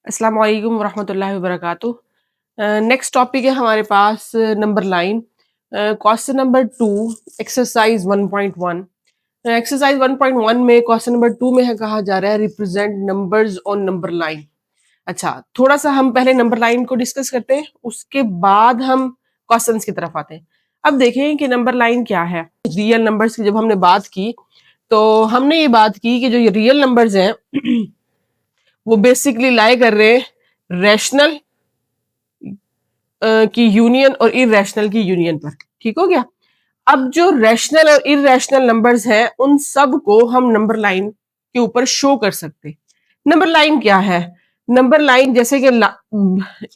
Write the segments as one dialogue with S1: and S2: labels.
S1: अस्सलाम वालेकुम वरहमतुल्लाहि वबरकातुह। नेक्स्ट टॉपिक है हमारे पास number line. Question number 2, exercise 1.1। Exercise 1.1 में क्वेश्चन नंबर 2 में है कहा जा रहा है represent numbers on number line. अच्छा, थोड़ा सा हम पहले नंबर लाइन को डिस्कस करते हैं, उसके बाद हम क्वेश्चंस की तरफ आते हैं। अब देखें कि नंबर लाइन क्या है। रियल नंबर्स की जब हमने बात की तो हमने ये बात की कि जो ये रियल नंबर्स हैं वो बेसिकली लाई कर रहे हैं रैशनल की यूनियन और इरेशनल की यूनियन पर। ठीक हो गया। अब जो रैशनल और इरेशनल नंबर्स हैं उन सब को हम नंबर लाइन के ऊपर शो कर सकते। नंबर लाइन क्या है? नंबर लाइन जैसे कि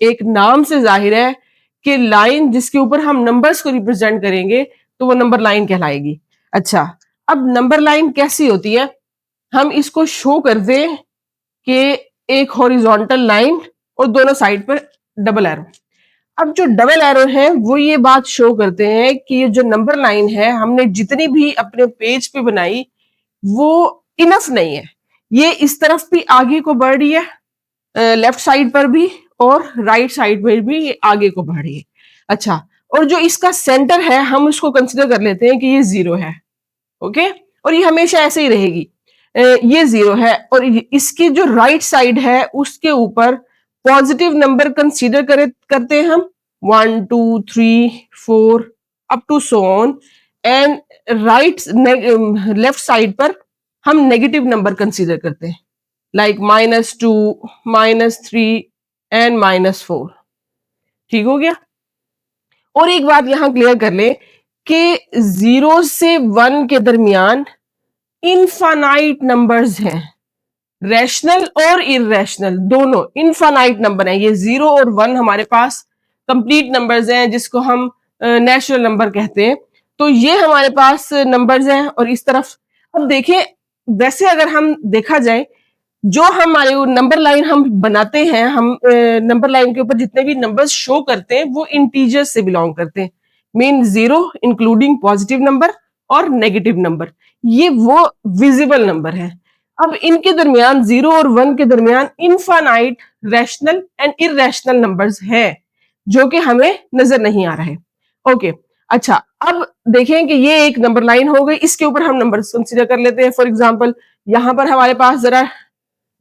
S1: एक नाम से जाहिर है कि लाइन जिसके ऊपर हम नंबर्स को रिप्रेजेंट करेंगे तो वो नंबर लाइन कहलाएगी। अच्छा, अब नंबर लाइन कैसी होती है? हम इसको शो कर दें कि एक हॉरिजॉन्टल लाइन और दोनों साइड पर डबल एरो। अब जो डबल एरो है वो ये बात शो करते हैं कि ये जो नंबर लाइन है हमने जितनी भी अपने पेज पे बनाई वो इनफ नहीं है। ये इस तरफ भी आगे को बढ़ रही है, लेफ्ट साइड पर भी और राइट साइड पर भी ये आगे को बढ़ रही है। अच्छा, और जो इसका सेंटर है हम उसको कंसिडर कर लेते हैं कि ये जीरो है। ओके, और ये हमेशा ऐसे ही रहेगी। ये जीरो है और इसकी जो राइट साइड है उसके ऊपर पॉजिटिव नंबर कंसीडर करते हैं हम 1 2 3 4 up to so on. And right left side पर हम नेगेटिव नंबर कंसीडर करते हैं, लाइक -2 -3 एंड -4। ठीक हो गया। और एक बात यहां क्लियर कर ले कि 0 से 1 के दरमियान इनफानाइट नंबर्स हैं, रैशनल और इरेशनल दोनों इनफानाइट नंबर हैं। ये 0 और 1 हमारे पास कंप्लीट नंबर्स हैं जिसको हम नेचुरल नंबर कहते हैं। तो ये हमारे पास नंबर्स हैं और इस तरफ अब देखें, वैसे अगर हम देखा जाए जो हमारे नंबर लाइन हम बनाते हैं, हम नंबर लाइन के ऊपर जितने भी नंबर्स शो करते हैं वो इंटीजर्स से बिलोंग करते हैं। मीन 0 इंक्लूडिंग पॉजिटिव नंबर और नेगेटिव नंबर, ये वो विजिबल नंबर है। अब इनके दरमियान 0 और 1 के दरमियान infinite rational and irrational numbers हैं जो कि हमें नजर नहीं आ रहा है। ओके, अच्छा, अब देखें कि ये एक नंबर लाइन हो गई, इसके ऊपर हम नंबर्स कंसीडर कर लेते हैं। फॉर एग्जांपल यहां पर हमारे पास जरा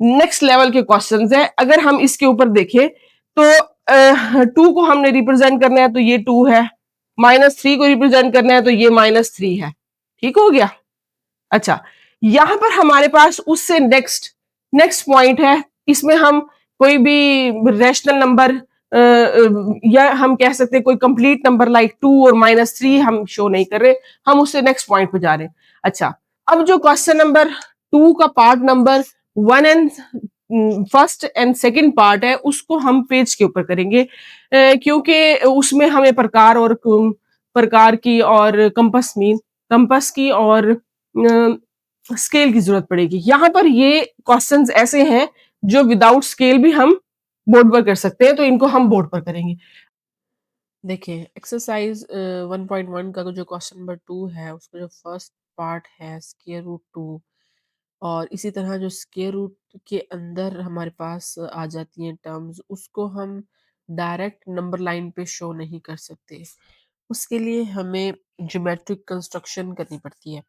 S1: नेक्स्ट लेवल के क्वेश्चंस है। अगर हम इसके ऊपर देखें तो 2 को हमने रिप्रेजेंट करना है तो ये 2 है, -3 को रिप्रेजेंट करना है तो ये -3 है। ठीक हो गया। अच्छा, यहां पर हमारे पास उससे नेक्स्ट नेक्स्ट पॉइंट है, इसमें हम कोई भी रैशनल नंबर या हम कह सकते हैं कोई कंप्लीट नंबर लाइक 2 और -3 हम शो नहीं कर रहे, हम उससे नेक्स्ट पॉइंट पे जा रहे हैं। अच्छा, अब जो क्वेश्चन नंबर 2 का part number 1 and first and second part है उसको हम पेज के ऊपर करेंगे, क्योंकि उसमें हमें प्रकार की और कंपस की और स्केल की जरूरत पड़ेगी। यहां पर ये क्वेश्चंस ऐसे हैं जो विदाउट स्केल भी हम बोर्ड पर कर सकते हैं, तो इनको हम बोर्ड पर करेंगे। देखिए, एक्सरसाइज 1.1 का जो क्वेश्चन नंबर 2 है उसका जो फर्स्ट पार्ट है स्क्वायर रूट 2, और इसी तरह जो स्क्वायर रूट के अंदर हमारे पास आ जाती हैं टर्म्स, उसको हम डायरेक्ट नंबर लाइन पे शो नहीं कर सकते। उसके लिए हमें ज्योमेट्रिक कंस्ट्रक्शन करनी पड़ती है।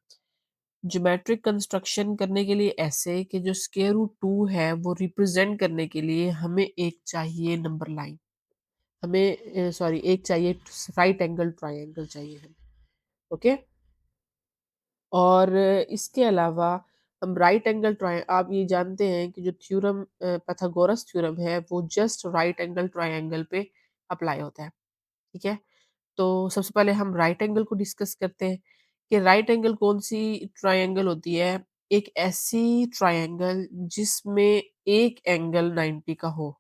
S1: ज्योमेट्रिक कंस्ट्रक्शन करने के लिए ऐसे कि जो स्क्वायर रूट 2 है वो रिप्रेजेंट करने के लिए हमें एक चाहिए नंबर लाइन, हमें सॉरी एक चाहिए राइट एंगल ट्रायंगल चाहिए हमें। ओके, और इसके अलावा हम राइट एंगल ट्राय आप ये जानते हैं कि जो थ्योरम पाइथागोरस थ्योरम है वो जस्ट राइट एंगल ट्रायंगल पे अप्लाई होता है। ठीक है, तो सबसे पहले हम राइट एंगल को डिस्कस करते हैं कि राइट एंगल कौन सी ट्रायंगल होती है। एक ऐसी ट्रायंगल जिसमें एक एंगल 90 का हो,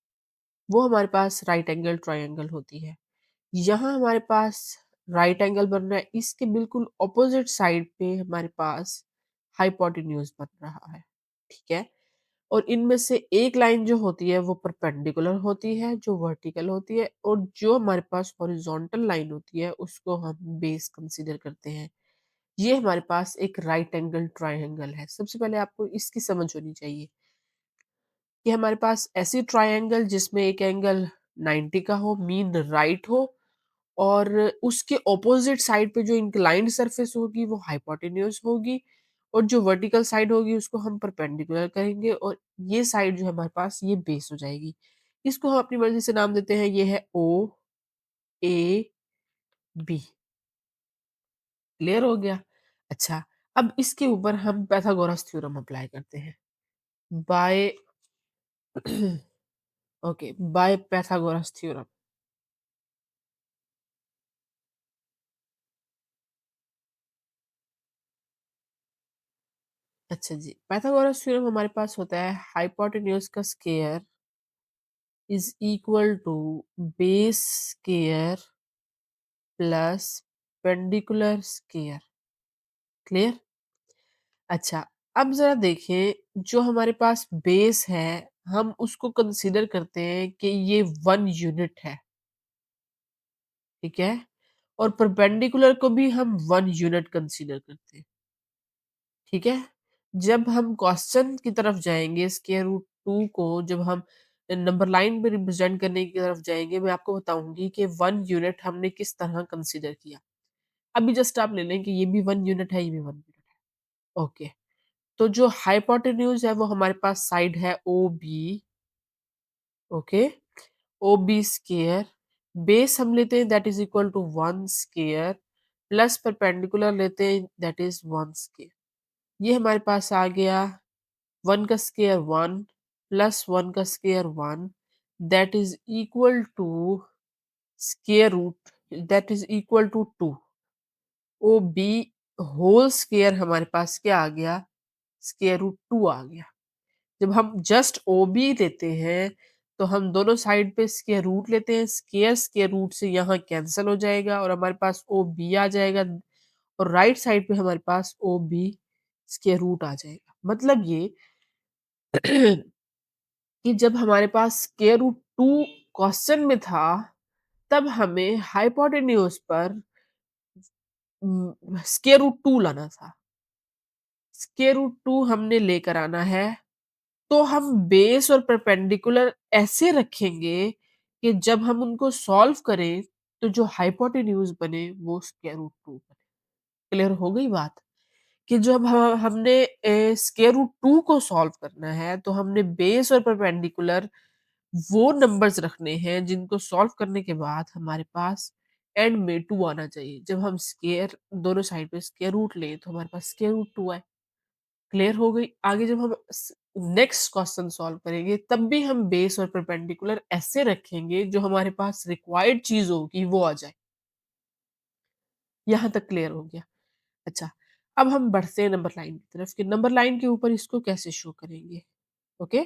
S1: वो हमारे पास राइट एंगल ट्रायंगल होती है। यहाँ हमारे पास राइट एंगल बन रहा है, इसके बिल्कुल ऑपोजिट साइड पे हमारे पास हाइपोटेन्यूज बन रहा है। ठीक है, और इनमें से एक लाइन जो होती है वो परपेंडिकुलर होती है, जो वर्टिकल होती है, और जो हमारे पास हॉरिजॉन्टल लाइन होती है उसको हम बेस कंसीडर करते हैं। ये हमारे पास एक राइट एंगल ट्रायंगल है। सबसे पहले आपको इसकी समझ होनी चाहिए। कि हमारे पास ऐसी ट्रायंगल जिसमें एक एंगल 90 का हो, मीन राइट हो और उसके ऑपोजिट साइड पे जो इंक्लाइंड सरफेस होगी वो हाइपोटेन्यूज होगी और जो वर्टिकल साइड होगी उसको हम परपेंडिकुलर करेंगे और ये साइड जो है हमारे पास ये बेस हो जाएगी। इसको हम अपनी मर्जी से नाम देते हैं, ये है ओ ए बी। क्लियर हो गया? अच्छा, अब इसके ऊपर हम पाइथागोरस थ्योरम अप्लाई करते हैं by okay, by Pythagoras theorem. अच्छा जी, पाइथागोरस थ्योरम हमारे पास होता है हाइपोटेन्यूज का square is equal to base square plus perpendicular square. Clear? अच्छा, अब जरा देखें जो हमारे पास बेस है हम उसको कंसीडर करते हैं कि ये 1 यूनिट है, ठीक है? और परपेंडिकुलर को भी हम 1 यूनिट कंसीडर करते हैं, ठीक है? जब हम क्वेश्चन की तरफ जाएंगे स्क्वायर रूट 2 को जब हम नंबर लाइन पे रिप्रेजेंट करने की तरफ जाएंगे, मैं आपको बताऊंगी कि 1 यूनिट हमने किस तरह कंसीडर किया। अभी जस्ट आप ले लें कि ये भी 1 यूनिट है, ये भी 1 यूनिट है। ओके, तो जो हाइपोटेन्यूज है वो हमारे पास साइड है O B. Okay, O B square, base हम लेते हैं that is equal to 1 square plus perpendicular लेते हैं दैट इज 1 स्क्वायर। ये हमारे पास आ गया 1 का स्क्वायर 1 प्लस 1 का square 1 that is equal to square root that is equal to 2। O B whole square हमारे पास क्या आ गया? स्क्वायर रूट 2 आ गया। जब हम जस्ट ओ बी लेते हैं तो हम दोनों साइड पे स्क्वायर रूट लेते हैं, स्क्वायर स्क्वायर रूट से यहाँ कैंसिल हो जाएगा और हमारे पास ओ बी आ जाएगा और राइट साइड पे हमारे पास ओ बी स्क्वायर रूट आ जाएगा। मतलब ये कि जब हमारे पास स्क्वायर रूट 2 क्वेश्चन में था तब हमें हाइपोटेन्यूज पर स्क्वायर रूट 2 लाना था। स्क्वायर रूट 2 हमने लेकर आना है तो हम बेस और परपेंडिकुलर ऐसे रखेंगे कि जब हम उनको सॉल्व करें तो जो हाइपोटेन्यूज बने वो स्क्वायर रूट 2 बने। क्लियर हो गई बात? कि जब हमने स्क्वायर रूट 2 को सॉल्व करना है तो हमने बेस और परपेंडिकुलर वो नंबर्स रखने हैं जिनको सॉल्व करने के बाद हमारे पास एंड में 2 आना चाहिए। जब हम स्क्वायर दोनों साइड पे स्क्वायर रूट लें तो हमारे पास स्क्वायर रूट 2 आए। क्लियर हो गई? आगे जब हम नेक्स्ट क्वेश्चन सॉल्व करेंगे तब भी हम बेस और परपेंडिकुलर ऐसे रखेंगे जो हमारे पास रिक्वायर्ड चीज होगी वो आ जाए। यहां तक क्लियर हो गया? अच्छा, अब हम बढ़ते हैं नंबर लाइन की तरफ कि नंबर लाइन के ऊपर इसको कैसे शो करेंगे। ओके,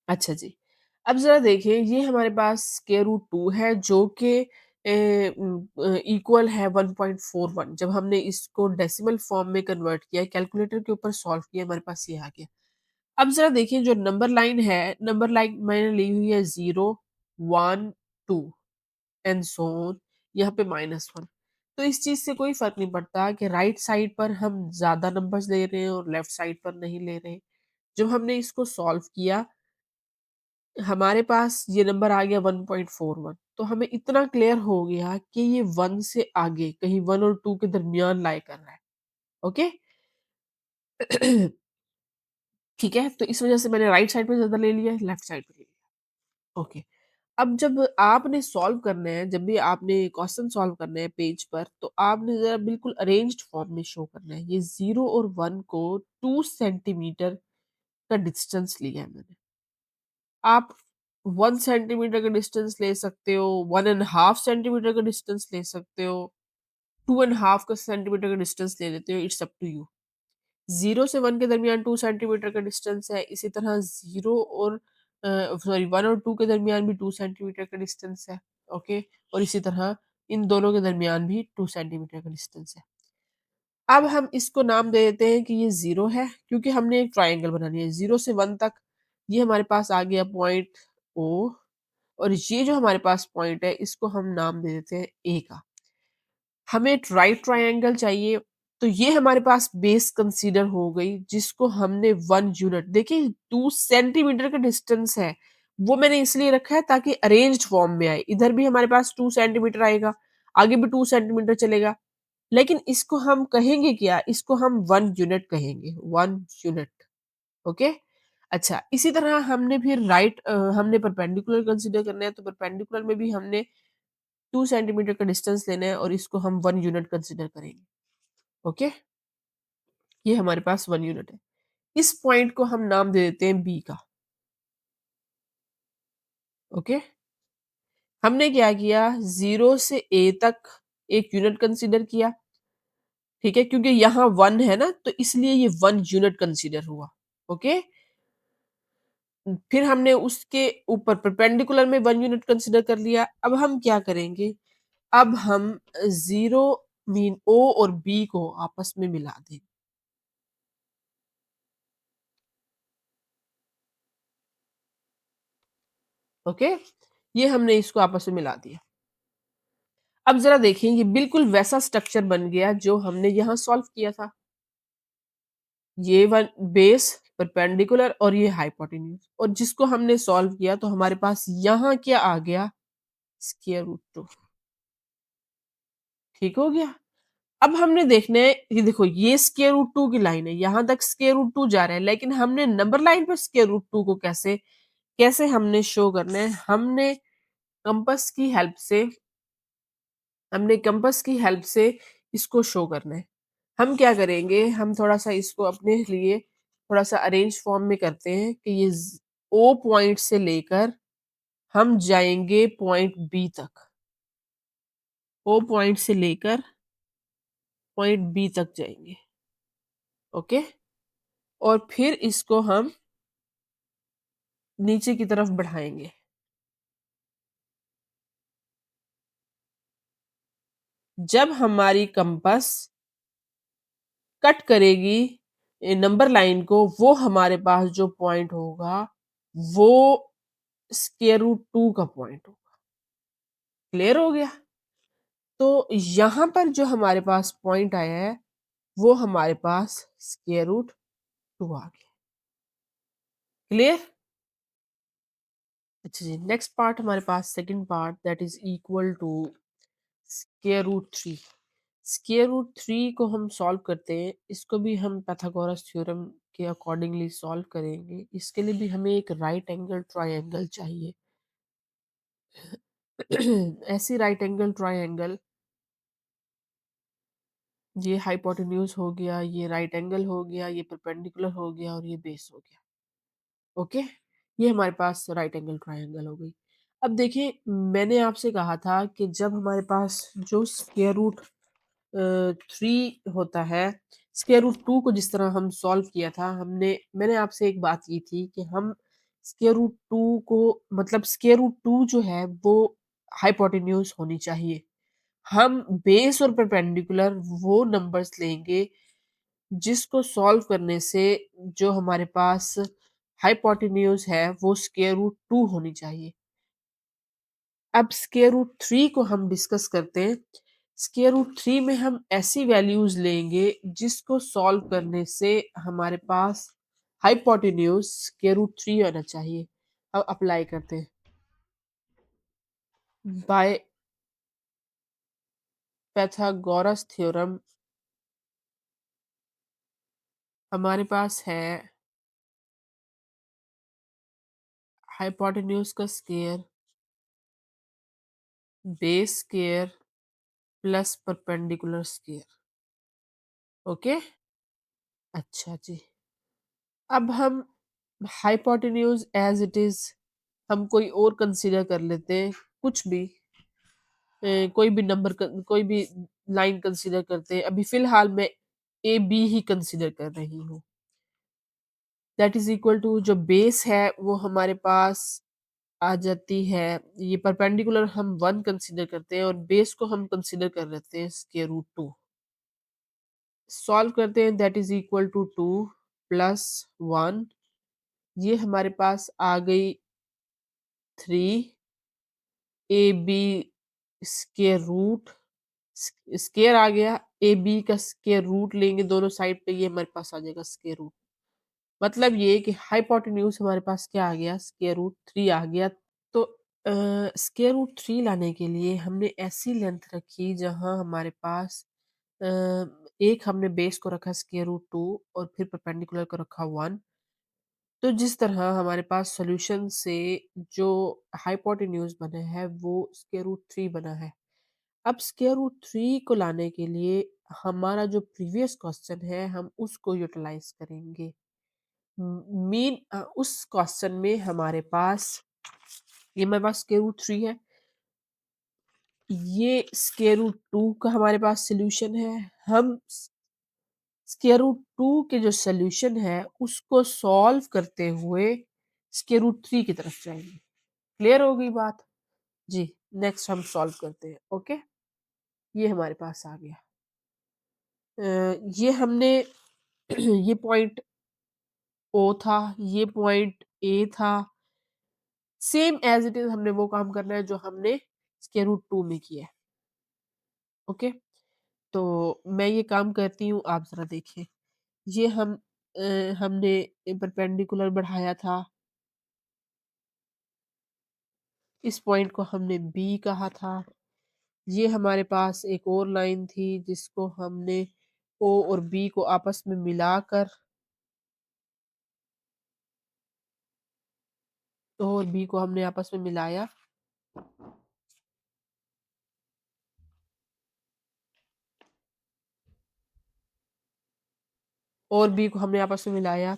S1: अच्छा जी, अब जरा देखिए ये हमारे पास स्क्वायर रूट 2 है जो कि इक्वल है 1.41। जब हमने इसको डेसिमल फॉर्म में कन्वर्ट किया कैलकुलेटर के ऊपर सॉल्व किया हमारे पास ये आ गया। अब ज़रा देखिए जो नंबर लाइन है, नंबर लाइन मैंने ली हुई है 0, 1, 2 एंड सो ऑन, यहाँ पे -1। तो इस चीज़ से कोई फ़र्क नहीं पड़ता कि राइट साइड पर हम ज़्यादा नंबर्स ले रहे हैं और लेफ्ट साइड पर नहीं ले रहे हैं। जब हमने इसको सॉल्व किया, हमारे पास ये नंबर आ गया 1.41। तो हमें इतना क्लियर हो गया कि ये 1 से आगे कहीं 1 और 2 के दरमियान लाई कर रहा है। ओके? ठीक है? तो इस वज़ह से मैंने राइट साइड पे ज़्यादा ले लिया है, लेफ्ट साइड पे ले लिया। ओके। अब जब आपने सॉल्व करना है, जब भी आपने क्वेश्चन सॉल्व करना है पेज पर, तो आपने ज़रा बिल्कुल अरेंज्ड फॉर्म में शो करना है। ये 0 और 1 को 2 सेंटीमीटर का डिस्टेंस लिया है मैंने। आप 1 सेंटीमीटर का डिस्टेंस ले सकते हो, 1 एंड हाफ सेंटीमीटर का डिस्टेंस ले सकते हो, 2 एंड हाफ का सेंटीमीटर का डिस्टेंस ले लेते हो, इट्स अप टू यू। 0 से 1 के दरमियान 2 सेंटीमीटर का डिस्टेंस है, इसी तरह 0 और सॉरी 1 और 2 के दरमियान भी 2 सेंटीमीटर का डिस्टेंस है, ओके? और इसी तरह इन दोनों के दरमियान भी 2 सेंटीमीटर का डिस्टेंस है। अब हम इसको नाम दे देते हैं कि ये 0 है क्योंकि हमने एक ट्रायंगल बनानी है। 0 से 1 तक ये हमारे पास आ गया पॉइंट ओ और ये जो हमारे पास पॉइंट है इसको हम नाम दे देते हैं ए का। हमें एक राइट ट्रायंगल चाहिए तो ये हमारे पास बेस कंसीडर हो गई जिसको हमने 1 यूनिट, देखिए 2 सेंटीमीटर का डिस्टेंस है, वो मैंने इसलिए रखा है ताकि अरेंज्ड फॉर्म में आए। इधर भी हमारे पास 2 सेंटीमीटर आएगा, आगे भी 2 सेंटीमीटर चलेगा, लेकिन इसको हम कहेंगे क्या, इसको हम 1 यूनिट कहेंगे, 1 यूनिट। ओके। अच्छा, इसी तरह हमने फिर हमने परपेंडिकुलर कंसीडर करना है, तो परपेंडिकुलर में भी हमने 2 सेंटीमीटर का डिस्टेंस लेना है और इसको हम 1 यूनिट कंसीडर करेंगे। ओके, ये हमारे पास 1 यूनिट है। इस पॉइंट को हम नाम दे देते हैं बी का। ओके, हमने क्या किया, 0 से A तक 1 यूनिट कंसीडर किया, ठीक है, क्योंकि यहाँ 1 है ना, तो इसलिए ये 1 यूनिट कंसीडर हुआ। ओके, फिर हमने उसके ऊपर परपेंडिकुलर में 1 यूनिट कंसीडर कर लिया। अब हम क्या करेंगे, अब हम 0 मीन O और B को आपस में मिला देंगे। ओके, ये हमने इसको आपस में मिला दिया। अब जरा देखिए, ये बिल्कुल वैसा स्ट्रक्चर बन गया जो हमने यहाँ सॉल्व किया था। ये वन बेस, परपेंडिकुलर और ये हाइपोटेन्यूज, और जिसको हमने सॉल्व किया तो हमारे पास यहाँ क्या आ गया, स्क्वायर रूट 2। ठीक हो गया। अब हमने देखना है, ये देखो ये स्क्वायर रूट 2 की लाइन है, यहां तक स्क्वायर रूट 2 जा रहा है, लेकिन हमने नंबर लाइन पर स्क्वायर रूट 2 को कैसे कैसे हमने शो करना है, कंपस की हेल्प से हमने कंपस की हेल्प से इसको शो करना है। हम क्या करेंगे, हम थोड़ा सा इसको अपने लिए थोड़ा सा अरेंज फॉर्म में करते हैं कि ये ओ पॉइंट से लेकर हम जाएंगे पॉइंट बी तक, ओ पॉइंट से लेकर पॉइंट बी तक जाएंगे। ओके, और फिर इसको हम नीचे की तरफ बढ़ाएंगे। जब हमारी कंपास कट करेगी नंबर लाइन को, वो हमारे पास जो पॉइंट होगा वो स्क्वायर रूट 2 का पॉइंट होगा। क्लियर हो गया। तो यहां पर जो हमारे पास पॉइंट आया है वो हमारे पास स्क्वायर रूट 2 आ गया। क्लियर। अच्छा जी, नेक्स्ट पार्ट हमारे पास second part, that is equal to square root 3। Square root 3 को हम सॉल्व करते हैं, इसको भी हम पाइथागोरस थ्योरम के अकॉर्डिंगली सॉल्व करेंगे। इसके लिए भी हमें एक राइट एंगल ट्रायंगल चाहिए। ऐसी राइट एंगल ट्रायंगल, ये हाइपोटेन्यूज हो गया, ये राइट एंगल हो गया, ये परपेंडिकुलर हो गया और ये बेस हो गया। ओके, ये हमारे पास राइट एंगल ट्रायंगल हो गई। अब देखिए, मैंने आपसे कहा था कि जब हमारे पास जो स्क्वायर रूट 3 होता है, स्क्वायर रूट 2 को जिस तरह हम सॉल्व किया था, मैंने आपसे एक बात की थी कि हम स्क्वायर रूट 2 को, मतलब स्क्वायर रूट 2 जो है वो हाइपोटेन्यूज होनी चाहिए। हम बेस और परपेंडिकुलर वो नंबर्स लेंगे जिसको सॉल्व करने से जो हमारे पास हाइपोटेन्यूज है वो स्क्वायर रूट 2 होनी चाहिए। अब स्क्वायर रूट 3 को हम डिस्कस करते हैं। स्क्वायर रूट 3 में हम ऐसी वैल्यूज लेंगे जिसको सॉल्व करने से हमारे पास हाइपोटेन्यूज स्क्वायर रूट 3 आना चाहिए। अब अप्लाई करते हैं। बाय पैथागोरस थ्योरम हमारे पास है हाइपोटेन्यूज का square base square plus perpendicular square. Okay. अच्छा जी, अब हम हाइपोटेन्यूज एज इट इज हम कोई और कंसीडर कर लेते हैं, कुछ भी कोई भी नंबर, कोई भी लाइन कंसीडर करते हैं। अभी फिलहाल मैं ए बी ही कंसीडर कर रही हूँ। दैट इज इक्वल टू जो बेस है वो हमारे पास आ जाती है, ये परपेंडिकुलर हम 1 कंसीडर करते हैं और बेस को हम कंसीडर कर लेते हैं स्क्वायर रूट 2। सॉल्व करते हैं, that is equal to 2 plus 1, ये हमारे पास आ गई 3 A B square root square आ गया, ए बी का स्केयर रूट लेंगे दोनों साइड पे, ये हमारे पास आ जाएगा स्केयर रूट। मतलब ये कि हाइपोटेन्यूज हमारे पास क्या आ गया, स्केयर रूट 3 आ गया। तो स्केयर रूट 3 लाने के लिए हमने ऐसी लेंथ रखी जहां हमारे पास अ, एक हमने बेस को रखा स्केयर रूट 2 और फिर परपेंडिकुलर को रखा 1। तो जिस तरह हमारे पास सॉल्यूशन से जो हाइपोटेन्यूज बना है वो स्क्वायर रूट 3 बना है। अब स्क्वायर रूट 3 को लाने के लिए हमारा जो प्रीवियस क्वेश्चन है हम उसको यूटिलाइज करेंगे। उस क्वेश्चन में हमारे पास ये हमारे पास स्क्वायर रूट 3 है, ये स्क्वायर रूट 2 का हमारे पास सॉल्यूशन है। हम स्क्वायर रूट 2 के जो सॉल्यूशन है उसको सॉल्व करते हुए स्क्वायर रूट 3 की तरफ जाएंगे। क्लियर हो गई बात जी। नेक्स्ट हम सॉल्व करते हैं। ओके, ये हमारे पास आ गया। ये हमने ये पॉइंट ओ था, ये पॉइंट ए था। सेम एज इट इज हमने वो काम करना है जो हमने स्क्वायर रूट 2 में किया है। ओके, तो मैं ये काम करती हूँ, आप जरा देखें। ये हमने परपेंडिकुलर बढ़ाया था, इस पॉइंट को हमने बी कहा था। ये हमारे पास एक और लाइन थी जिसको हमने ओ और बी को आपस में मिलाकर, ओ और बी को हमने आपस में मिलाया। और बी को हमने आपस में मिलाया।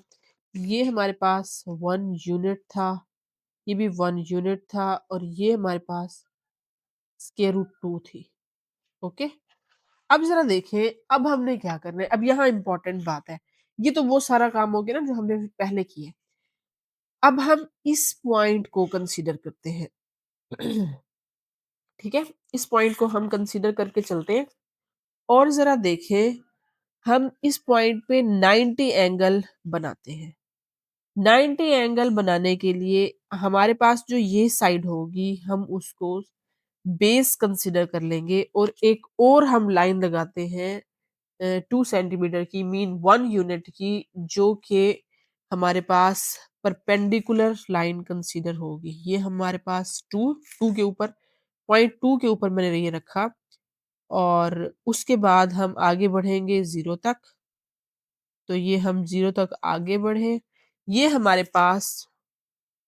S1: ये हमारे पास 1 यूनिट था, ये भी 1 यूनिट था, और ये हमारे पास स्क्वायर रूट 2 थी। ओके, अब जरा देखें अब हमने क्या करना है। अब यहाँ इंपॉर्टेंट बात है, ये तो वो सारा काम हो गया ना जो हमने पहले किए। अब हम इस पॉइंट को कंसीडर करते हैं। ठीक है, इस पॉइंट को हम कंसीडर करके चलते हैं और जरा देखें हम इस पॉइंट पे 90 एंगल बनाते हैं। 90 एंगल बनाने के लिए हमारे पास जो ये साइड होगी हम उसको बेस कंसीडर कर लेंगे, और एक और हम लाइन लगाते हैं 2 सेंटीमीटर की, मीन 1 यूनिट की, जो कि हमारे पास परपेंडिकुलर लाइन कंसीडर होगी। ये हमारे पास 2 के ऊपर, पॉइंट 2 के ऊपर मैंने ये रखा, और उसके बाद हम आगे बढ़ेंगे 0 तक। तो ये हम 0 तक आगे बढ़े, ये हमारे पास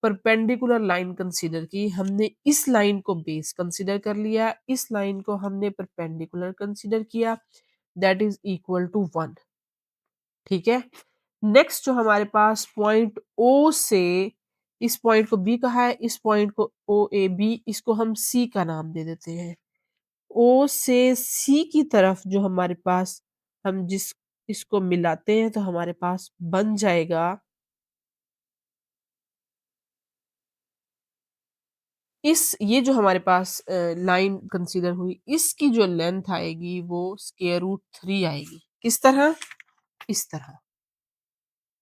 S1: परपेंडिकुलर लाइन कंसीडर की, हमने इस लाइन को बेस कंसीडर कर लिया, इस लाइन को हमने परपेंडिकुलर कंसीडर किया, दैट इज इक्वल टू 1। ठीक है, नेक्स्ट जो हमारे पास पॉइंट ओ से, इस पॉइंट को बी कहा है, इस पॉइंट को ओ ए बी, इसको हम सी का नाम दे देते हैं। ओ से सी की तरफ जो हमारे पास हम जिस इसको मिलाते हैं तो हमारे पास बन जाएगा, इस ये जो हमारे पास लाइन कंसीडर हुई, इसकी जो लेंथ आएगी वो स्क्वायर रूट 3 आएगी। किस तरह, इस तरह।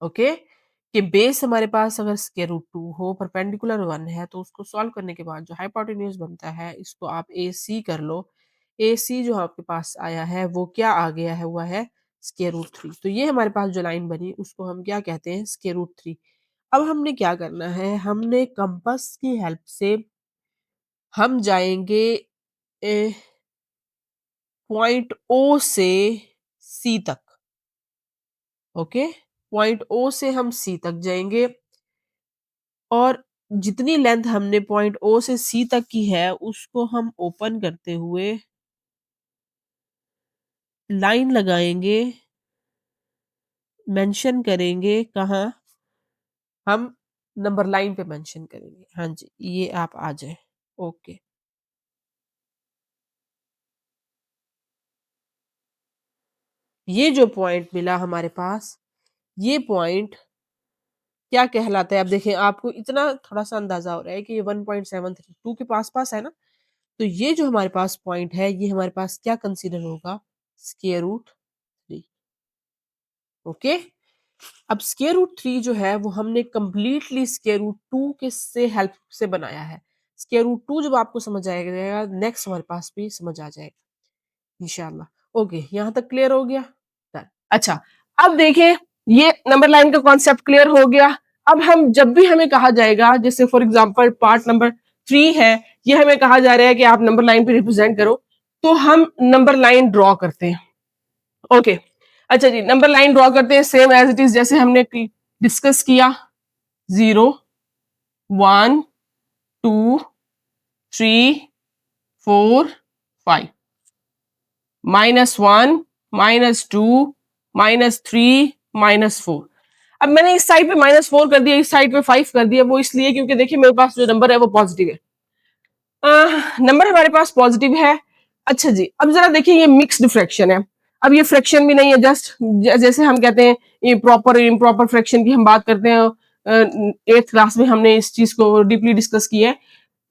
S1: ओके, कि बेस हमारे पास अगर स्क्वायर रूट 2 हो, परपेंडिकुलर 1 है, तो उसको सॉल्व करने के बाद जो हाइपोटेन्यूज बनता है इसको आप ए सी कर लो। ए सी जो आपके पास आया है वो क्या आ गया है, हुआ है स्क्वायर रूट 3। तो ये हमारे पास जो लाइन बनी उसको हम क्या कहते हैं, स्क्वायर रूट 3। अब हमने क्या करना है, हमने कंपास की हेल्प से हम जाएंगे पॉइंट ओ से सी तक। ओके, पॉइंट ओ से हम सी तक जाएंगे, और जितनी लेंथ हमने पॉइंट ओ से सी तक की है उसको हम ओपन करते हुए लाइन लगाएंगे, मेंशन करेंगे। कहाँ, हम नंबर लाइन पे मेंशन करेंगे। हाँ जी, ये आप आ जाए। ओके, ये जो पॉइंट मिला हमारे पास, ये पॉइंट क्या कहलाता है। अब देखें, आपको इतना थोड़ा सा अंदाजा हो रहा है कि ये 1.732 के पास पास है ना। तो ये जो हमारे पास पॉइंट है ये हमारे पास क्या कंसीडर होगा, स्क्वायर रूट 3। ओके, अब स्क्वायर रूट 3 जो है वो हमने कंप्लीटली स्क्वायर रूट 2 के से हेल्प से बनाया है। स्क्वायर रूट 2 जब आपको समझ आएगा, नेक्स्ट हमारे पास भी समझ आ जाएगा। इंशाल्लाह। ओके, यहां तक क्लियर हो गया। अच्छा, अब देखें, ये नंबर लाइन का कॉन्सेप्ट क्लियर हो गया। अब हम जब भी हमें कहा जाएगा, जैसे फॉर एग्जांपल पार्ट नंबर 3 है, ये हमें कहा जा रहा है कि आप नंबर लाइन पे रिप्रेजेंट करो, तो हम नंबर लाइन ड्रॉ करते हैं। ओके, अच्छा जी, नंबर लाइन ड्रॉ करते हैं सेम एज इट इज जैसे हमने डिस्कस किया। 0 1 2 3 4 5, -1 -2 -3 -4। अब मैंने इस साइड पे -4 कर दिया, इस साइड पे 5 कर दिया, वो इसलिए क्योंकि देखिए मेरे पास जो नंबर है वो पॉजिटिव है। नंबर हमारे पास पॉजिटिव है। अच्छा जी, अब जरा देखिए, ये मिक्स्ड फ्रैक्शन है। अब ये फ्रैक्शन भी नहीं है, जस्ट जैसे हम कहते हैं ये प्रॉपर इम्प्रॉपर फ्रैक्शन की हम बात करते हैं, 8th क्लास में हमने इस चीज को डीपली डिस्कस किया है।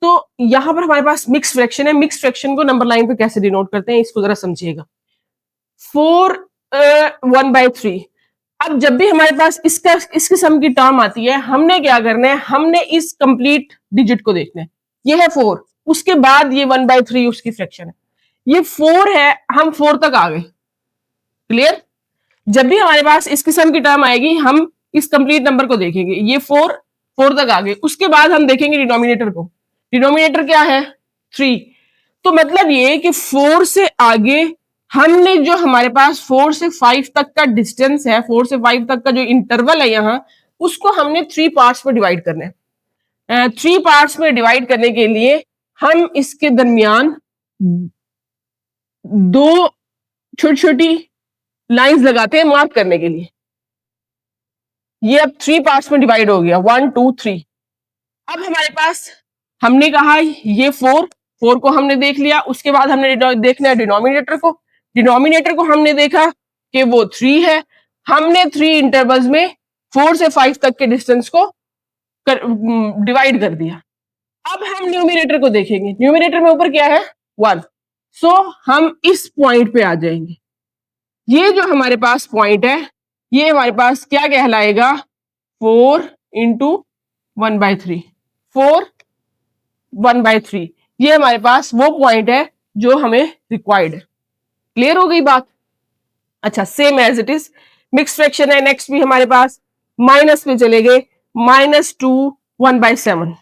S1: तो यहां पर हमारे पास मिक्स फ्रैक्शन है। मिक्स फ्रैक्शन को नंबर लाइन पे कैसे डिनोट करते हैं, इसको जरा समझिएगा। 4 1/3। अब जब भी हमारे पास इस किस्म की टर्म आती है, हमने क्या करना है, हमने इस कंप्लीट डिजिट को देखना है। ये है 4, उसके बाद ये 1/3 उसकी फ्रैक्शन है। ये 4 है, हम 4 तक आ गए। क्लियर? जब भी हमारे पास इस किस्म की टर्म आएगी, हम इस कंप्लीट नंबर को देखेंगे। ये 4 तक आ गए, उसके बाद हम देखेंगे डिनोमिनेटर को। डिनोमिनेटर क्या है? 3। तो मतलब ये कि 4 से आगे हमने जो हमारे पास 4 से 5 तक का डिस्टेंस है, 4 से 5 तक का जो इंटरवल है यहां, उसको हमने 3 पार्ट्स में डिवाइड करना है। 3 पार्ट्स में डिवाइड करने के लिए हम इसके दरमियान दो छोटी छोटी लाइंस लगाते हैं मार्क करने के लिए। ये अब 3 पार्ट्स में डिवाइड हो गया, 1 2 3। अब हमारे पास, हमने कहा ये 4 को हमने देख लिया, उसके बाद हमने देखना है डिनोमिनेटर को। डिनोमिनेटर को हमने देखा कि वो 3 है। हमने 3 इंटरवल्स में 4 से 5 तक के डिस्टेंस को डिवाइड कर दिया। अब हम न्यूमिनेटर को देखेंगे। न्यूमिनेटर में ऊपर क्या है? 1। सो हम इस पॉइंट पे आ जाएंगे। ये जो हमारे पास पॉइंट है, ये हमारे पास क्या कहलाएगा? 4 इंटू 1/3। 4 1/3, ये हमारे पास वो पॉइंट है जो हमें रिक्वायर्ड है। क्लियर हो गई बात? अच्छा, same as it is mix fraction है। नेक्स्ट भी हमारे पास माइनस में चले गए, -2 1/7।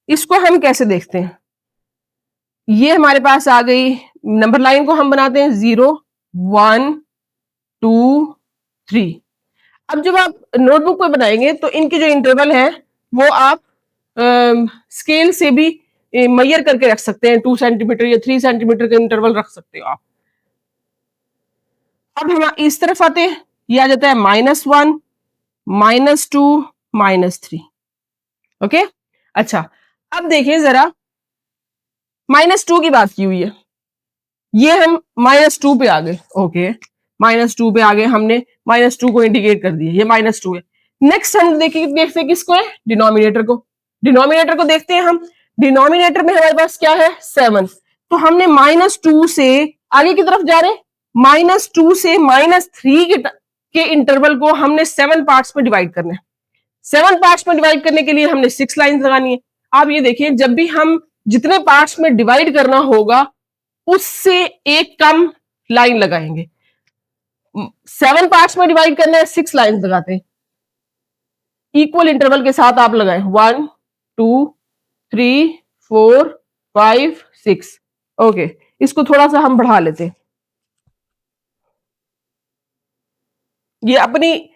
S1: इसको हम कैसे देखते हैं? ये हमारे पास आ गई, नंबर लाइन को हम बनाते हैं 0 1 2 3। अब जब आप नोटबुक पे बनाएंगे तो इनके जो इंटरवल है वो आप स्केल से भी मेजर करके रख सकते हैं। 2 सेंटीमीटर या 3 सेंटीमीटर का इंटरवल रख सकते हो आप। अब हम इस तरफ आते हैं, ये आ जाता है -1 -2 -3। ओके, अच्छा, अब देखिए जरा, -2 की बात की हुई है, ये हम -2 पे आ गए। ओके, -2 पे आ गए, हमने -2 को इंडिकेट कर दिया, ये -2 है। नेक्स्ट हम देखते किसको है? डिनोमिनेटर को। डिनोमिनेटर को देखते हैं हम। डिनोमिनेटर में हमारे पास क्या है? 7। तो हमने -2 से आगे की तरफ जा रहे हैं, -2 से -3 के इंटरवल को हमने 7 पार्ट्स में डिवाइड करना है। 7 पार्ट्स में डिवाइड करने के लिए हमने 6 लाइन लगानी है। आप ये देखिए, जब भी हम जितने पार्ट्स में डिवाइड करना होगा उससे एक कम लाइन लगाएंगे। 7 पार्ट्स में डिवाइड करना है, 6 लाइन लगाते हैं। इक्वल इंटरवल के साथ आप लगाएं, 1 2 3 4 5 6। ओके, इसको थोड़ा सा हम बढ़ा लेते हैं, ये अपनी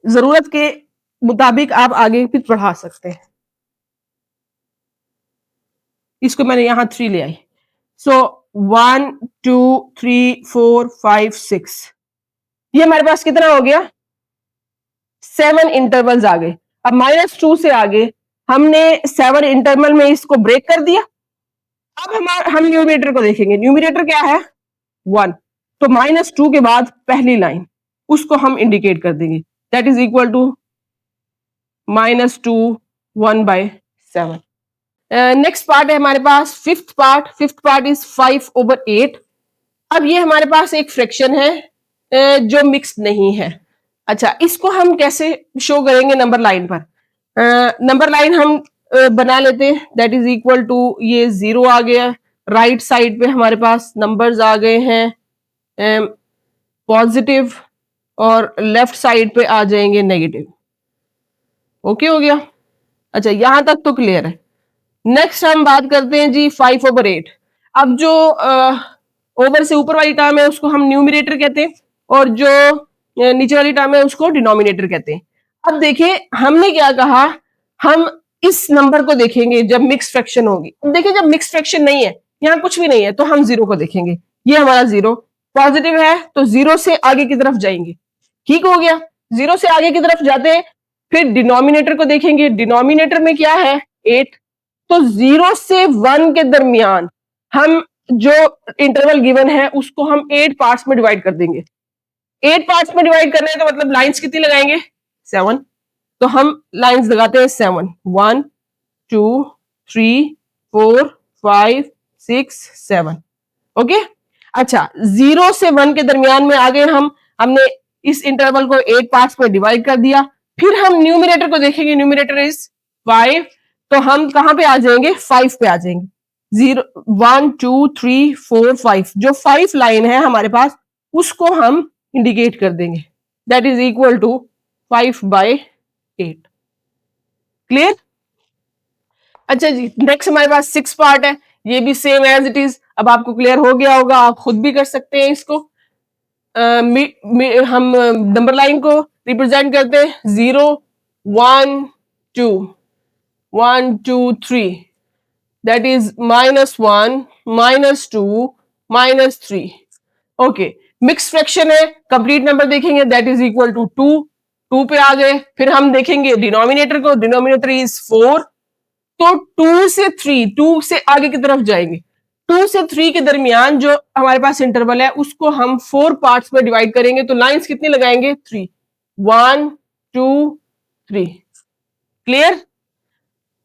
S1: जरूरत के मुताबिक आप आगे भी बढ़ा सकते हैं। इसको मैंने यहां 3 ले आई। सो 1 2 3 4 5 6, ये हमारे पास कितना हो गया? 7 इंटरवल्स आ गए। अब -2 से आगे हमने 7 इंटरवल में इसको ब्रेक कर दिया। अब हम न्यूमिनेटर को देखेंगे। न्यूमिनेटर क्या है? 1। तो -2 के बाद पहली लाइन, उसको हम इंडिकेट कर देंगे, that is equal to -2 1/7। Next part है हमारे पास fifth part. Fifth part is 5/8। अब ये हमारे पास एक फ्रैक्शन है जो मिक्स नहीं है। अच्छा, इसको हम कैसे शो करेंगे नंबर लाइन पर? नंबर लाइन हम बना लेते हैं, दैट इज इक्वल टू, ये 0 आ गया, राइट साइड पे हमारे पास नंबर्स आ गए हैं पॉजिटिव और लेफ्ट साइड पे आ जाएंगे नेगेटिव। ओके हो गया। अच्छा यहां तक तो क्लियर है। नेक्स्ट हम बात करते हैं जी 5/8। अब जो ओवर से ऊपर वाली टर्म है उसको हम न्यूमरेटर कहते हैं और जो नीचे वाली टर्म है उसको डिनोमिनेटर कहते हैं। अब देखिए हमने क्या कहा, हम इस नंबर को देखेंगे जब मिक्स फ्रैक्शन होगी। देखिए जब मिक्स फ्रैक्शन नहीं है, यहाँ कुछ भी नहीं है, तो हम जीरो को देखेंगे। ये हमारा जीरो पॉजिटिव है तो जीरो से आगे की तरफ जाएंगे। ठीक हो गया। जीरो से आगे की तरफ जाते हैं, फिर डिनोमिनेटर को देखेंगे। डिनोमिनेटर में क्या है 8, तो 0 से 1 के दरमियान हम जो इंटरवल गिवन है उसको हम 8 पार्ट्स में डिवाइड कर देंगे। 8 पार्ट्स में डिवाइड करने हैं तो मतलब लाइंस कितनी लगाएंगे 7। तो हम लाइंस लगाते हैं 7, 1 2 3 4 5 6 7। ओके। अच्छा 0 से 1 के दरमियान में आ गए हमने इस इंटरवल को 8 पार्ट्स में डिवाइड कर दिया। फिर हम न्यूमरेटर को देखेंगे, न्यूमरेटर इज 5, तो हम कहां पे आ जाएंगे 5 पे आ जाएंगे। 0 1 2 3 4 5, जो 5 लाइन है हमारे पास उसको हम इंडिकेट कर देंगे, that is equal to 5/8। Clear. अच्छा जी नेक्स्ट हमारे पास 6 पार्ट है, ये भी सेम एज इट इज। अब आपको क्लियर हो गया होगा, आप खुद भी कर सकते हैं इसको। हम नंबर लाइन को रिप्रेजेंट करते हैं 0 1 2 1 2 3, that is -1 -2 -3। Okay mix fraction है, कंप्लीट नंबर देखेंगे दैट इज इक्वल टू 2 पे आ गए। फिर हम देखेंगे डिनोमिनेटर को, डिनोमिनेटर इज 4, तो 2 से 3, 2 से आगे की तरफ जाएंगे। 2 से 3 के दरमियान जो हमारे पास इंटरवल है उसको हम 4 पार्ट्स में डिवाइड करेंगे, तो लाइंस कितनी लगाएंगे 3, 1 2 3। क्लियर।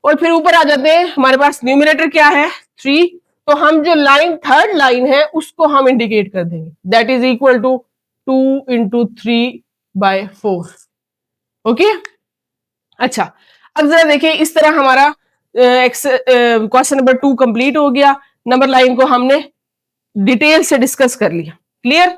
S1: और फिर ऊपर आ जाते हैं, हमारे पास न्यूमरेटर क्या है 3, तो हम जो लाइन थर्ड लाइन है उसको हम इंडिकेट कर देंगे, that is equal to 2 × 3/4। Okay. अच्छा अब जरा देखिए, इस तरह हमारा क्वेश्चन नंबर 2 कंप्लीट हो गया। नंबर लाइन को हमने डिटेल से डिस्कस कर लिया। क्लियर।